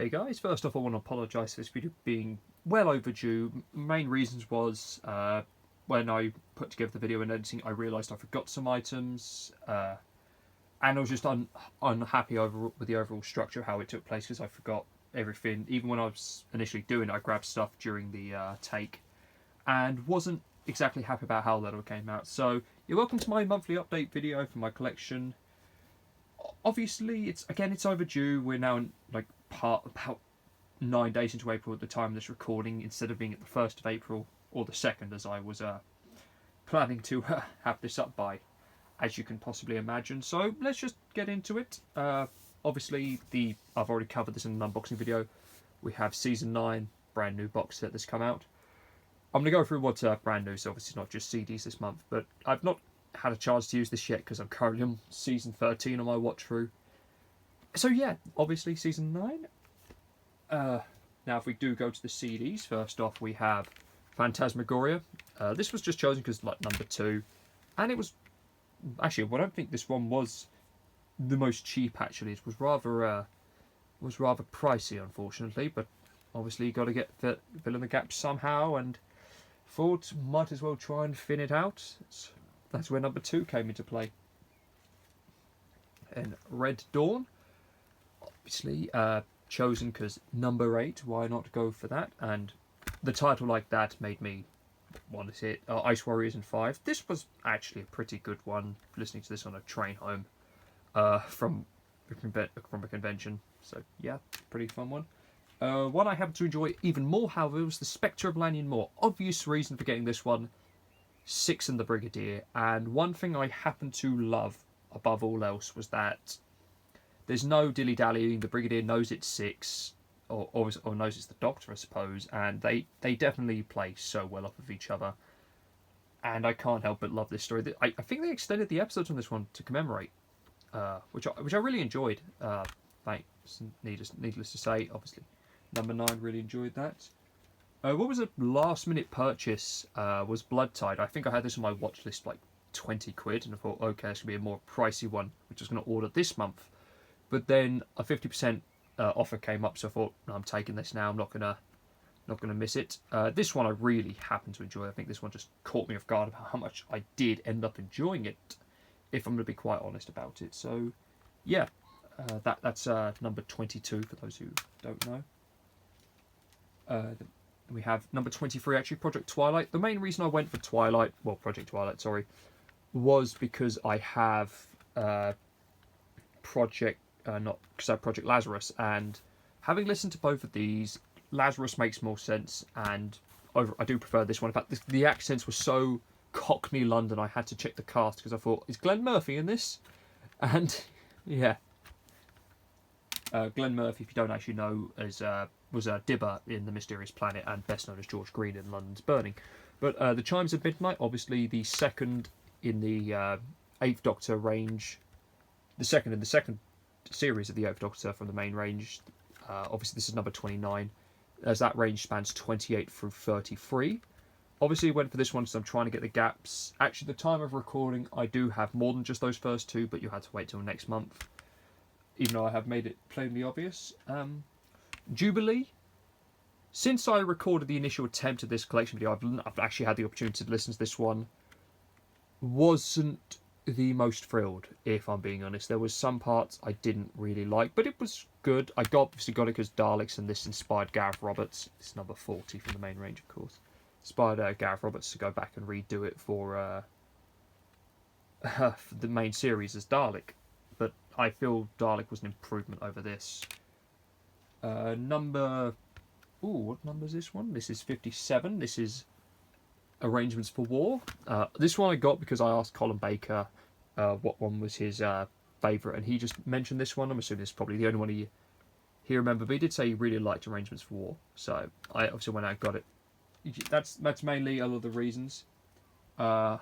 Hey guys, first off I want to apologise for this video being well overdue. Main reasons was when I put together the video and editing I realised I forgot some items and I was just unhappy with the overall structure of how it took place because I forgot everything. Even when I was initially doing it I grabbed stuff during the take and wasn't exactly happy about how that all came out. So you're welcome to my monthly update video for my collection. Obviously it's overdue. We're now in about 9 days into April at the time of this recording, instead of being at the 1st of April or the 2nd as I was planning to have this up by, as you can possibly imagine. So let's just get into it. Obviously I've already covered this in an unboxing video. We have Season 9 brand new box set that's come out. I'm going to go through what's brand new, so obviously not just CDs this month, but I've not had a chance to use this yet because I'm currently on Season 13 on my watch through. So yeah, obviously Season 9. Now if we do go to the CDs, first off we have Phantasmagoria. This was just chosen because like number 2, and it was actually, well, I don't think this one was the most cheap actually. It was rather pricey unfortunately, but obviously you got to fill in the gaps somehow, and thought might as well try and thin it out. That's where number 2 came into play. And Red Dawn, obviously chosen because number 8, why not go for that? And the title like that made me want to see it. Ice Warriors in 5. This was actually a pretty good one, listening to this on a train home from a convention. So yeah, pretty fun one. One I happened to enjoy even more, however, was the Spectre of Lanyon Moor. Obvious reason for getting this one, 6 and the Brigadier. And one thing I happen to love above all else was that there's no dilly-dallying. The Brigadier knows it's 6, or knows it's the Doctor, I suppose, and they definitely play so well off of each other. And I can't help but love this story. I think they extended the episodes on this one to commemorate, which I really enjoyed. Thanks, needless to say, obviously. Number 9, really enjoyed that. What was a last-minute purchase was Blood Tide. I think I had this on my watch list like 20 quid, and I thought, okay, this could be a more pricey one, which I was going to order this month. But then a 50% offer came up, so I thought, no, I'm taking this now. I'm not gonna miss it. This one I really happened to enjoy. I think this one just caught me off guard about how much I did end up enjoying it, if I'm going to be quite honest about it. So, yeah, that's number 22 for those who don't know. We have number 23, actually, Project Twilight. The main reason I went for Project Twilight, sorry, was because I have Project Lazarus, and having listened to both of these, Lazarus makes more sense, and I do prefer this one. In fact, the accents were so Cockney London, I had to check the cast because I thought, is Glenn Murphy in this? And yeah, Glenn Murphy, if you don't actually know, was Dibber in The Mysterious Planet, and best known as George Green in London's Burning. But The Chimes of Midnight, obviously the second in the 8th Doctor range, the second in the second series of the 8th Doctor from the main range. Obviously this is number 29, as that range spans 28 through 33. Obviously went for this one because I'm trying to get the gaps. Actually, the time of recording, I do have more than just those first 2, but you had to wait till next month, even though I have made it plainly obvious. Jubilee. Since I recorded the initial attempt at this collection video, I've actually had the opportunity to listen to this one. Wasn't the most thrilled, if I'm being honest. There was some parts I didn't really like, but it was good. I obviously got it because Daleks, and this inspired Gareth Roberts. It's number 40 from the main range, of course. Inspired Gareth Roberts to go back and redo it for the main series as Dalek. But I feel Dalek was an improvement over this. What number is this one? This is 57. This is Arrangements for War. This one I got because I asked Colin Baker what one was his favourite, and he just mentioned this one. I'm assuming this is probably the only one he remembered, but he did say he really liked Arrangements for War, so I obviously went out and got it. That's mainly a lot of the reasons. The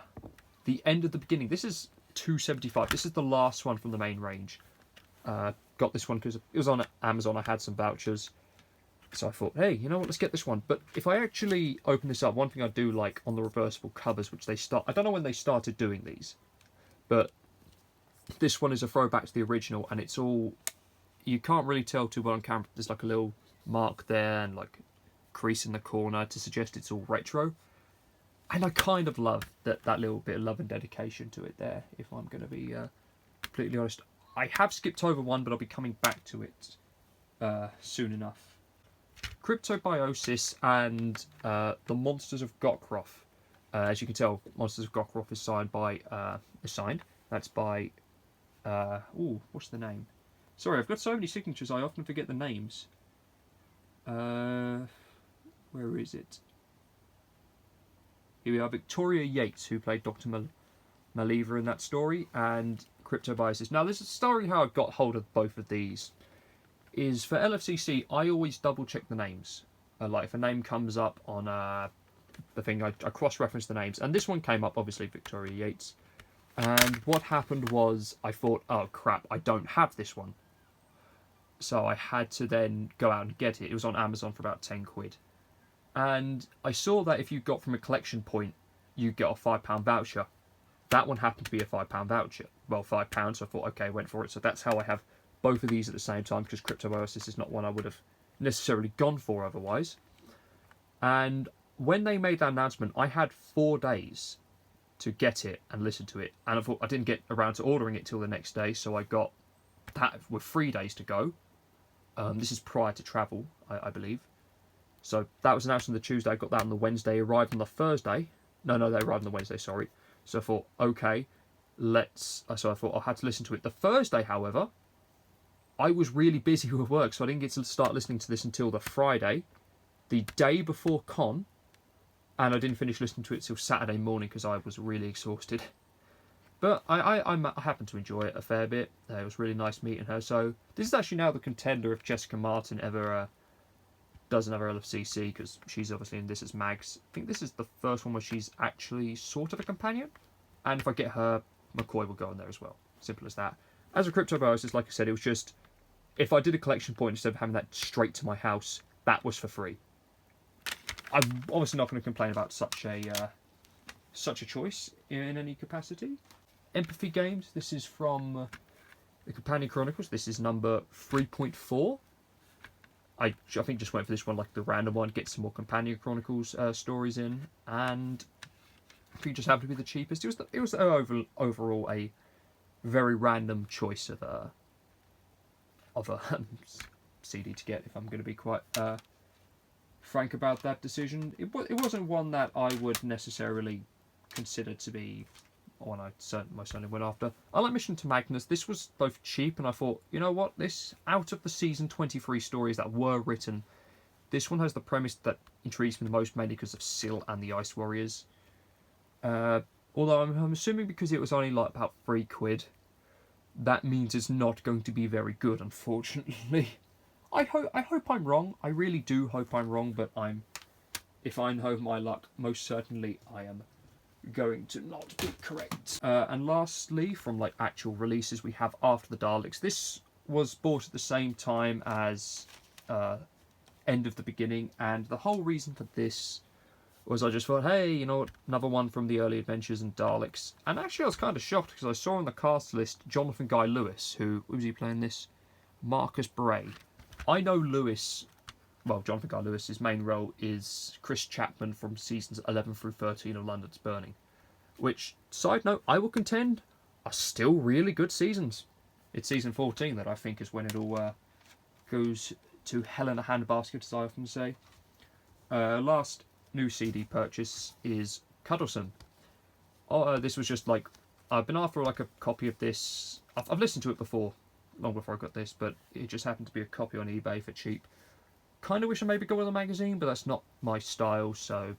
End of the Beginning. This is 275. This is the last one from the main range. Got this one because it was on Amazon. I had some vouchers, so I thought, hey, you know what, let's get this one. But if I actually open this up, one thing I do like on the reversible covers, which I don't know when they started doing these, but this one is a throwback to the original, and it's all You can't really tell too well on camera. There's like a little mark there and like crease in the corner to suggest it's all retro. And I kind of love that little bit of love and dedication to it there, if I'm going to be completely honest. I have skipped over one, but I'll be coming back to it soon enough. Cryptobiosis and the Monsters of Gokroth. As you can tell, Monsters of Gokroth is signed. That's by... what's the name? Sorry, I've got so many signatures, I often forget the names. Where is it? Here we are, Victoria Yates, who played Dr. Maliva in that story, and Cryptobiosis. Now, this is a story how I got hold of both of these. Is for LFCC, I always double check the names. Like if a name comes up on the thing, I cross-reference the names. And this one came up, obviously, Victoria Yates. And what happened was, I thought, oh crap, I don't have this one. So I had to then go out and get it. It was on Amazon for about 10 quid. And I saw that if you got from a collection point, you get a £5 voucher. That one happened to be a £5 voucher. Well, £5, so I thought, okay, I went for it. So that's how I have both of these at the same time, because Cryptobiosis is not one I would have necessarily gone for otherwise. And when they made that announcement, I had 4 days to get it and listen to it. And I thought I didn't get around to ordering it till the next day, so I got that with 3 days to go. This is prior to travel, I believe. So that was announced on the Tuesday. I got that on the Wednesday. Arrived on the Thursday. No, they arrived on the Wednesday. Sorry. So I thought, okay, So I thought I had to listen to it. The Thursday, however, I was really busy with work, so I didn't get to start listening to this until the Friday, the day before Con, and I didn't finish listening to it till Saturday morning because I was really exhausted. But I happened to enjoy it a fair bit. It was really nice meeting her. So this is actually now the contender if Jessica Martin ever does another LFCC, because she's obviously in this as Mags. I think this is the first one where she's actually sort of a companion. And if I get her, McCoy will go in there as well. Simple as that. As a Cryptobiosis, like I said, it was just, if I did a collection point instead of having that straight to my house, that was for free. I'm obviously not going to complain about such a choice in any capacity. Empathy Games. This is from the Companion Chronicles. This is number 3.4. I think just went for this one, like the random one, get some more Companion Chronicles stories in, and I think it just happened to be the cheapest. It was overall a very random choice of a CD to get, if I'm going to be quite frank about that decision. It wasn't one that I would necessarily consider to be one I most certainly went after. I like Mission to Magnus. This was both cheap, and I thought, you know what, this, out of the season 23 stories that were written, this one has the premise that intrigues me the most, mainly because of Syl and the Ice Warriors. Although I'm assuming because it was only like about £3, that means it's not going to be very good, unfortunately. I hope I'm wrong. I really do hope I'm wrong, but if I know my luck, most certainly I am going to not be correct. And lastly, from like actual releases, we have After the Daleks. This was bought at the same time as End of the Beginning, and the whole reason for this was I just thought, hey, you know what, another one from the early adventures and Daleks. And actually I was kind of shocked because I saw on the cast list Jonathan Guy Lewis, who was he playing this? Marcus Bray. I know Lewis, well, Jonathan Guy Lewis's main role is Chris Chapman from seasons 11 through 13 of London's Burning, which, side note, I will contend are still really good seasons. It's season 14 that I think is when it all goes to hell in a handbasket, as I often say. Last new CD purchase is Cuddlesome. This was just like, I've been after like a copy of this. I've listened to it before, long before I got this, but it just happened to be a copy on eBay for cheap. Kind of wish I maybe got with a magazine, but that's not my style, so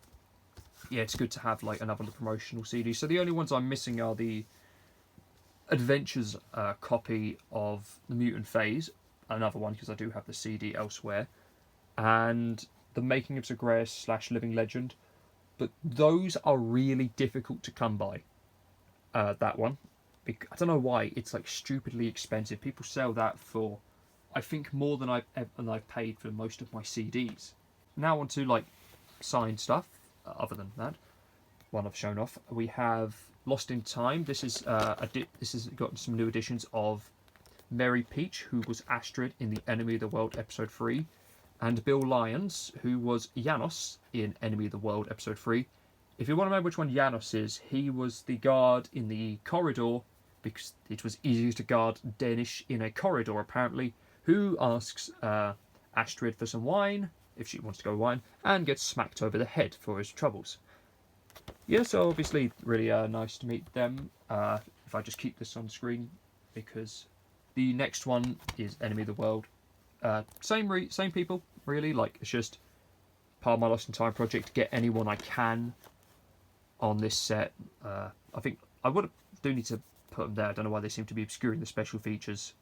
yeah, it's good to have like another promotional CD. So the only ones I'm missing are the Adventures copy of The Mutant Phase, another one because I do have the CD elsewhere, and The Making of Zagreus / Living Legend, but those are really difficult to come by. That one, I don't know why, it's like stupidly expensive. People sell that for, I think, more than I've paid for most of my CDs. Now on to like signed stuff. Other than that, one I've shown off, we have Lost in Time. This is this has got some new editions of Mary Peach, who was Astrid in the Enemy of the World Episode 3, and Bill Lyons, who was Janos in Enemy of the World Episode 3. If you want to remember which one Janos is, he was the guard in the corridor, because it was easier to guard Danish in a corridor apparently, who asks Astrid for some wine, if she wants to go wine, and gets smacked over the head for his troubles. Yeah, so obviously really nice to meet them. If I just keep this on screen, because the next one is Enemy of the World. Same people, really. Like, it's just part of my Lost in Time project to get anyone I can on this set. I think I do need to put them there. I don't know why they seem to be obscuring the special features.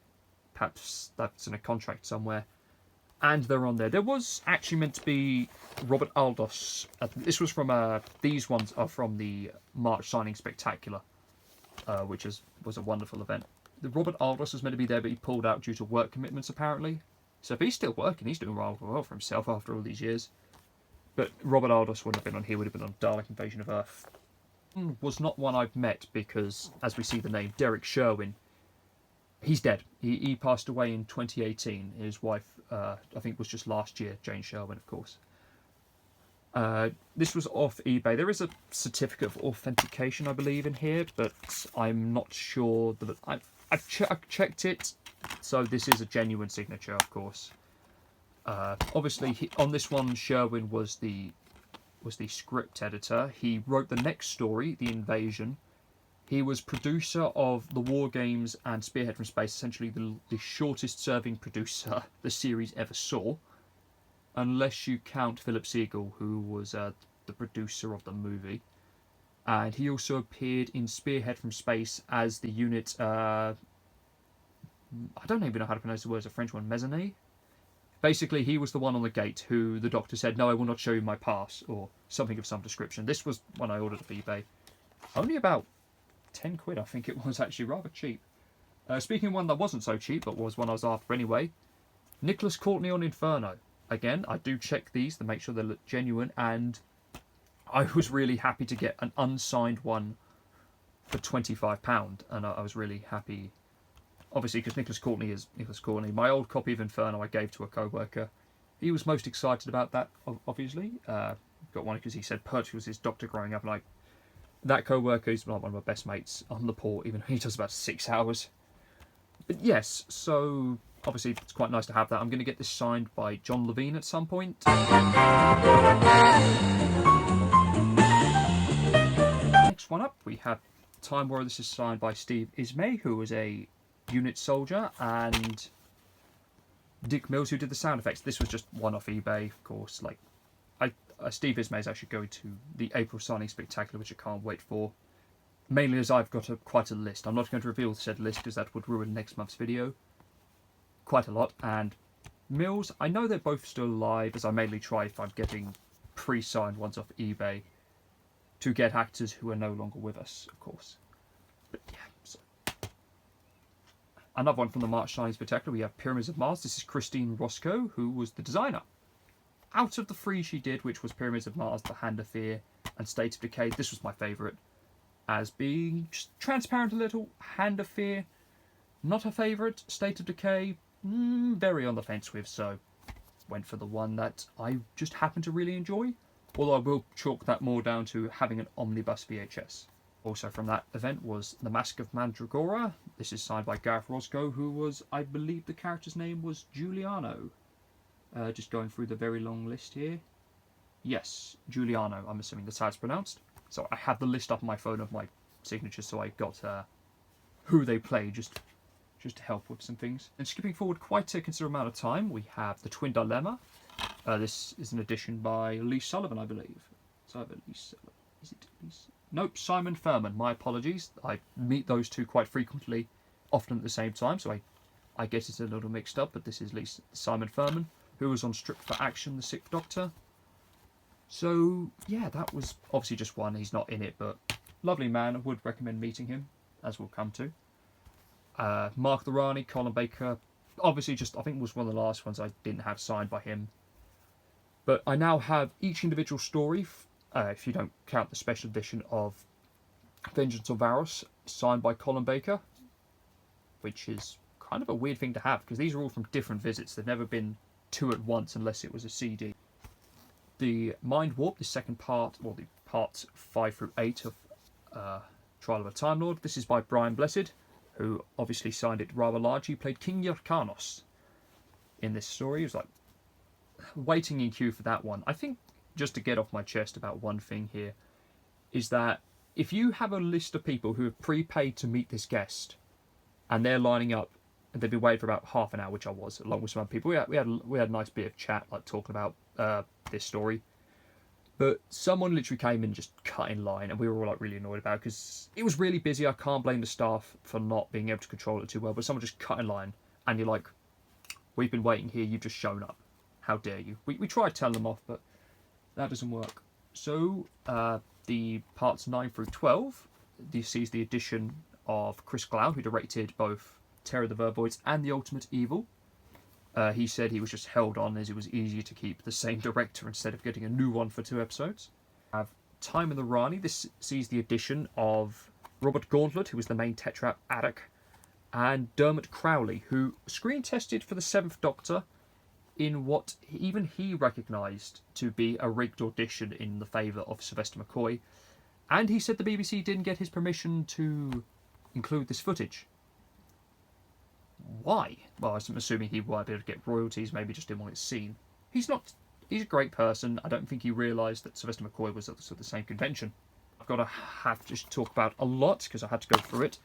Perhaps that's in a contract somewhere. And they're on there. There was actually meant to be Robert Aldos. This was from these ones are from the March signing spectacular, which was a wonderful event. The Robert Aldos was meant to be there, but he pulled out due to work commitments apparently. So if he's still working, he's doing rather well for himself after all these years. But Robert Aldos wouldn't have been on here, would have been on Dalek Invasion of Earth. Was not one I've met because, as we see the name, Derek Sherwin, he's dead. He passed away in 2018. His wife, I think, was just last year, Jane Sherwin, of course. This was off eBay. There is a certificate of authentication, I believe, in here, but I'm not sure that I've checked it. So this is a genuine signature, of course. Obviously, on this one, Sherwin was the script editor. He wrote the next story, The Invasion. He was producer of the War Games and Spearhead from Space, essentially the shortest serving producer the series ever saw, unless you count Philip Siegel, who was the producer of the movie. And he also appeared in Spearhead from Space as the unit, I don't even know how to pronounce the words, a French one, Mezzanine? Basically, he was the one on the gate who the doctor said, "No, I will not show you my pass," or something of some description. This was one I ordered off eBay. Only about 10 quid, I think it was, actually rather cheap. Speaking of one that wasn't so cheap, but was one I was after anyway, Nicholas Courtney on Inferno. Again, I do check these to make sure they look genuine, and I was really happy to get an unsigned one for £25, and I was really happy. Obviously, because Nicholas Courtney is Nicholas Courtney. My old copy of Inferno I gave to a co-worker. He was most excited about that, obviously. Got one because he said Perch was his doctor growing up. Like, that co-worker is one of my best mates on the port, even though he does about 6 hours. But yes, so obviously it's quite nice to have that. I'm going to get this signed by John Levine at some point. Next one up, we have Time Warrior. This is signed by Steve Ismay, who was a unit soldier, and Dick Mills, who did the sound effects. This was just one off eBay, of course. Like, Steve Ismay is actually going to the April signing spectacular, which I can't wait for. Mainly as I've got quite a list. I'm not going to reveal said list because that would ruin next month's video. Quite a lot. And Mills, I know they're both still alive, as I mainly try if I'm getting pre-signed ones off eBay to get actors who are no longer with us, of course. But yeah, so. Another one from the March signing spectacular, we have Pyramids of Mars. This is Christine Roscoe, who was the designer. Out of the 3 she did, which was Pyramids of Mars, The Hand of Fear, and State of Decay, this was my favourite. As being just transparent a little, Hand of Fear, not a favourite. State of Decay, very on the fence with, so went for the one that I just happen to really enjoy. Although I will chalk that more down to having an omnibus VHS. Also from that event was The Mask of Mandragora. This is signed by Gareth Roscoe, who was, I believe the character's name was Giuliano. Just going through the very long list here. Yes, Giuliano, I'm assuming that's how it's pronounced. So I have the list up on my phone of my signatures, so I got who they play, just to help with some things. And skipping forward quite a considerable amount of time, we have The Twin Dilemma. This is an edition by Lee Sullivan, I believe. So Lee Sullivan. Is it Lee? Nope, Simon Furman. My apologies. I meet those two quite frequently, often at the same time, so I guess it's a little mixed up, but this is Simon Furman, who was on Stripped for Action, The Sixth Doctor. So, yeah, that was obviously just one. He's not in it, but lovely man. I would recommend meeting him, as we'll come to. Mark the Rani, Colin Baker. Obviously, I think was one of the last ones I didn't have signed by him. But I now have each individual story, if you don't count the special edition of Vengeance of Varos, signed by Colin Baker, which is kind of a weird thing to have, because these are all from different visits. They've never been 2 at once unless it was a CD. The Mind Warp, the second part, well, the parts 5 through 8 of Trial of a Time Lord. This is by Brian Blessed, who obviously signed it rather large. He played King Yrcanos in this story. He was like waiting in queue for that one. I think, just to get off my chest about one thing here, is that if you have a list of people who have prepaid to meet this guest and they're lining up and they've been waiting for about half an hour, which I was, along with some other people, we had a nice bit of chat, like talking about this story. But someone literally came in and just cut in line, and we were all like really annoyed about it because it was really busy. I can't blame the staff for not being able to control it too well, but someone just cut in line, and you're like, we've been waiting here, you've just shown up. How dare you? We tried telling them off, but that doesn't work. So, the parts 9 through 12, this sees the addition of Chris Cloud, who directed both Terror of the Vervoids and The Ultimate Evil. He said he was just held on as it was easier to keep the same director instead of getting a new one for 2 episodes. We have Time in the Rani. This sees the addition of Robert Gauntlet, who was the main Tetrap Addoc, and Dermot Crowley, who screen tested for the 7th Doctor in what even he recognised to be a rigged audition in the favour of Sylvester McCoy. And he said the BBC didn't get his permission to include this footage. Why? Well, I'm assuming he might be able to get royalties, maybe just didn't want it seen. He's a great person. I don't think he realised that Sylvester McCoy was at the same convention. I've got to have to talk about a lot because I had to go through it.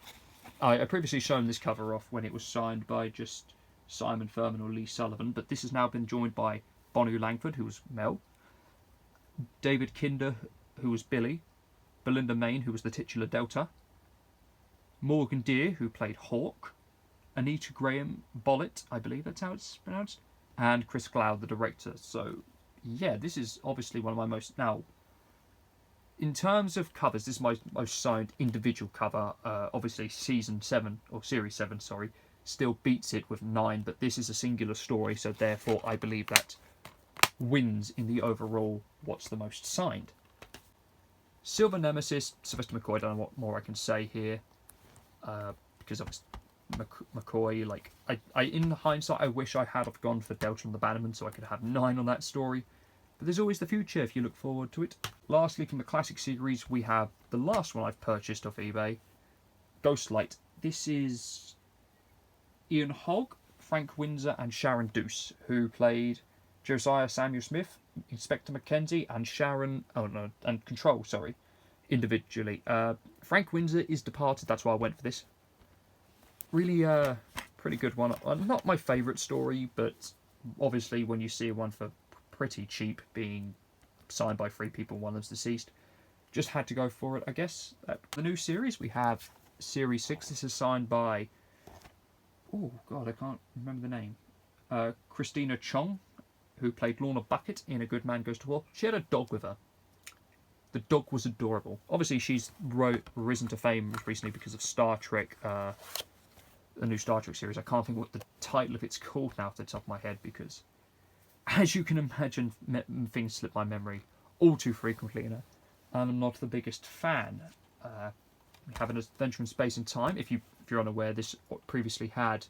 I previously shown this cover off when it was signed by just Simon Furman or Lee Sullivan, but this has now been joined by Bonnie Langford, who was Mel, David Kinder, who was Billy, Belinda Main, who was the titular Delta, Morgan Deere, who played Hawk, Anita Graham Bollitt, I believe that's how it's pronounced, and Chris Cloud, the director. So, yeah, this is obviously one of my most... Now, in terms of covers, this is my most signed individual cover. Obviously, Series 7, still beats it with 9, but this is a singular story, so therefore I believe that wins in the overall what's the most signed. Silver Nemesis, Sylvester McCoy, I don't know what more I can say here, because obviously McCoy, like, I in hindsight, I wish I had have gone for Delta and the Bannerman so I could have 9 on that story, but there's always the future if you look forward to it. Lastly, from the classic series, we have the last one I've purchased off eBay, Ghostlight. This is Ian Hogg, Frank Windsor and Sharon Deuce, who played Josiah Samuel Smith, Inspector Mackenzie, and Control, individually. Frank Windsor is departed, that's why I went for this. Really, pretty good one. Not my favourite story, but obviously when you see one for pretty cheap, being signed by 3 people, one of them's deceased, just had to go for it, I guess. The new series, we have Series 6. This is signed by... Oh, God, I can't remember the name. Christina Chong, who played Lorna Bucket in A Good Man Goes to War. She had a dog with her. The dog was adorable. Obviously, she's risen to fame recently because of Star Trek, the new Star Trek series. I can't think what the title of it's called now off the top of my head because, as you can imagine, things slip my memory all too frequently, and I'm not the biggest fan. We have an Adventure in Space and Time. If you're unaware, this previously had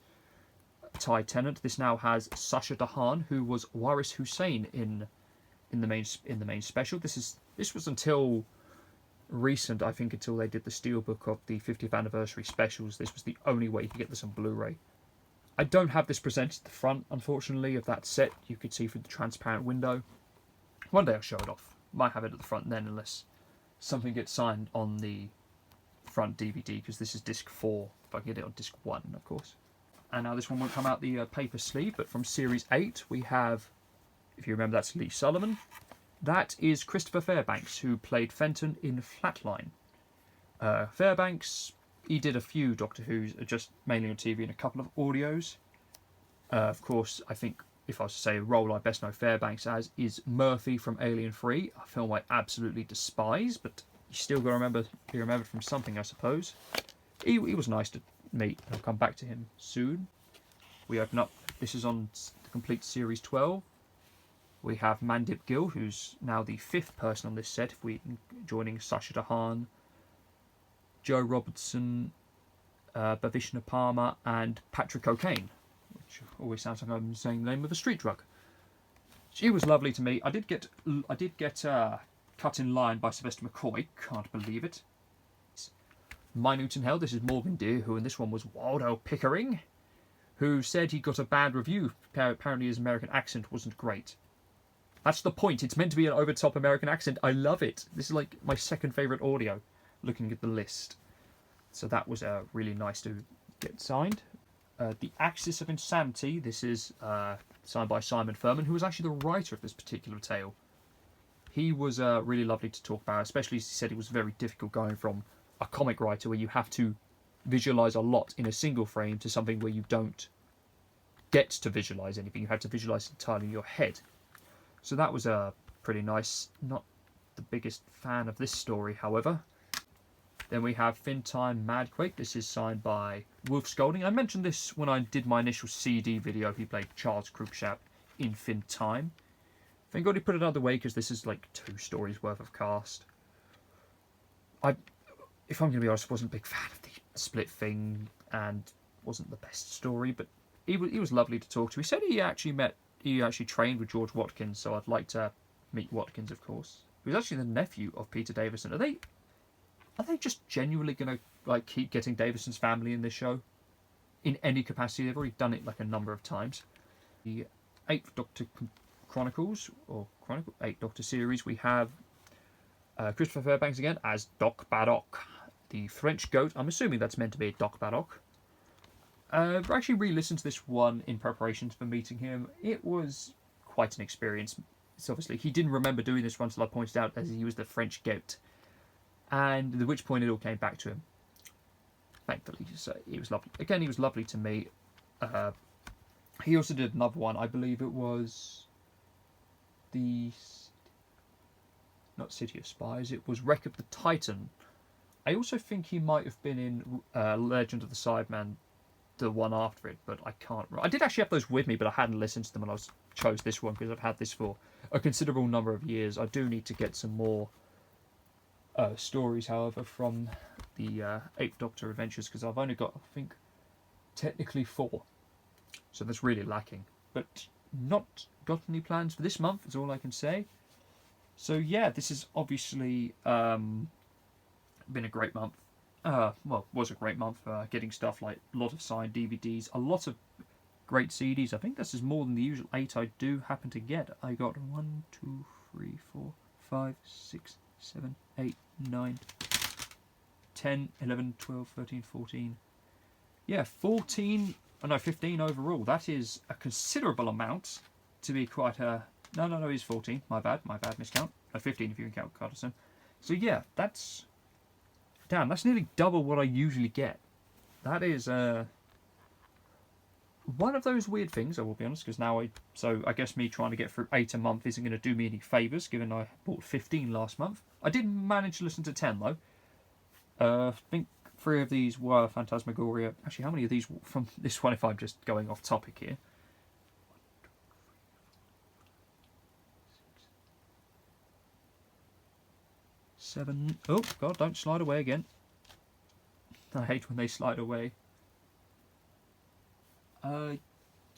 Ty Tennant. This now has Sasha Dahan, who was Waris Hussein in the main special. This was until recent, I think, until they did the steelbook of the 50th anniversary specials. This was the only way you could get this on Blu-ray. I don't have this presented at the front, unfortunately, of that set. You could see through the transparent window. One day I'll show it off. Might have it at the front then, unless something gets signed on the front DVD, because this is disc 4. If I can get it on disc 1, of course. And now this one won't come out the paper sleeve, but from Series 8 we have, if you remember, that's Lee Sullivan. That is Christopher Fairbanks, who played Fenton in Flatline. Fairbanks, he did a few Doctor Who's, just mainly on TV and a couple of audios. Of course, I think if I was to say a role I best know Fairbanks as is Murphy from Alien 3, a film I absolutely despise, but you still got to be remembered from something, I suppose. He was nice to meet, and I'll come back to him soon. We open up, this is on the complete Series 12. We have Mandip Gill, who's now the 5th person on this set, if we joining Sasha Dahan, Joe Robertson, Bhavishna Parma, and Patrick O'Kane, which always sounds like I'm saying the name of a street drug. She was lovely to me. I did get cut in line by Sylvester McCoy. Can't believe it. Minute in Hell. This is Morgan Deere, who in this one was Waldo Pickering, who said he got a bad review. Apparently his American accent wasn't great. That's the point. It's meant to be an over-the-top American accent. I love it. This is like my second favourite audio, looking at the list. So that was really nice to get signed. The Axis of Insanity. This is signed by Simon Furman, who was actually the writer of this particular tale. He was really lovely to talk about, especially as he said it was very difficult going from a comic writer where you have to visualise a lot in a single frame to something where you don't get to visualise anything. You have to visualise entirely in your head. So that was pretty nice. Not the biggest fan of this story, however. Then we have Fintime Madquake. This is signed by Wolf Scolding. I mentioned this when I did my initial CD video. He played Charles Cruikshank in Fintime. Thank God he put it another way, because this is like 2 stories worth of cast. If I'm going to be honest, I wasn't a big fan of the split thing and wasn't the best story, but he was lovely to talk to. He said he actually trained with George Watkins, so I'd like to meet Watkins, of course. He was actually the nephew of Peter Davison. Are they just genuinely going to like keep getting Davison's family in this show? In any capacity? They've already done it like a number of times. The 8th Doctor Chronicles, or 8th Doctor series, we have Christopher Fairbanks again as Doc Baddock, the French goat. I'm assuming that's meant to be Doc Baddock. I actually re-listened to this one in preparation for meeting him. It was quite an experience. It's obviously, he didn't remember doing this one until I pointed out that he was the French goat. And at which point it all came back to him. Thankfully. So he was lovely. Again, he was lovely to me. He also did another one. I believe it was not City of Spies. It was Wreck of the Titan. I also think he might have been in Legend of the Sideman, the one after it, but I can't remember. I did actually have those with me, but I hadn't listened to them when I chose this one, because I've had this for a considerable number of years. I do need to get some more stories, however, from the 8th Doctor Adventures, because I've only got, I think, technically 4. So that's really lacking. But not got any plans for this month, is all I can say. So yeah, this has obviously been a great month. Was a great month for getting stuff like a lot of signed DVDs, a lot of great CDs. I think this is more than the usual 8 I do happen to get. I got 1, 2, 3, 4, 5, 6, 7, 8, 9, 10, 11, 12, 13, 14. Yeah, 15 overall. That is a considerable amount to be quite a... No, it's 14. My bad, miscount. 15 if you can count Carterson. So yeah, that's... Damn, that's nearly double what I usually get. That is one of those weird things, I will be honest, because now So I guess me trying to get through 8 a month isn't going to do me any favours, given I bought 15 last month. I did manage to listen to 10, though. I think 3 of these were Phantasmagoria. Actually, how many of these from this one, if I'm just going off topic here? 7. Oh, God, don't slide away again. I hate when they slide away.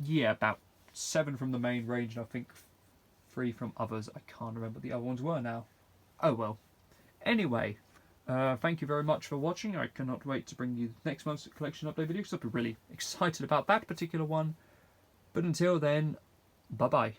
Yeah, about 7 from the main range, and I think 3 from others. I can't remember what the other ones were now. Oh well. Anyway, thank you very much for watching. I cannot wait to bring you next month's collection update video, because I'll be really excited about that particular one. But until then, bye-bye.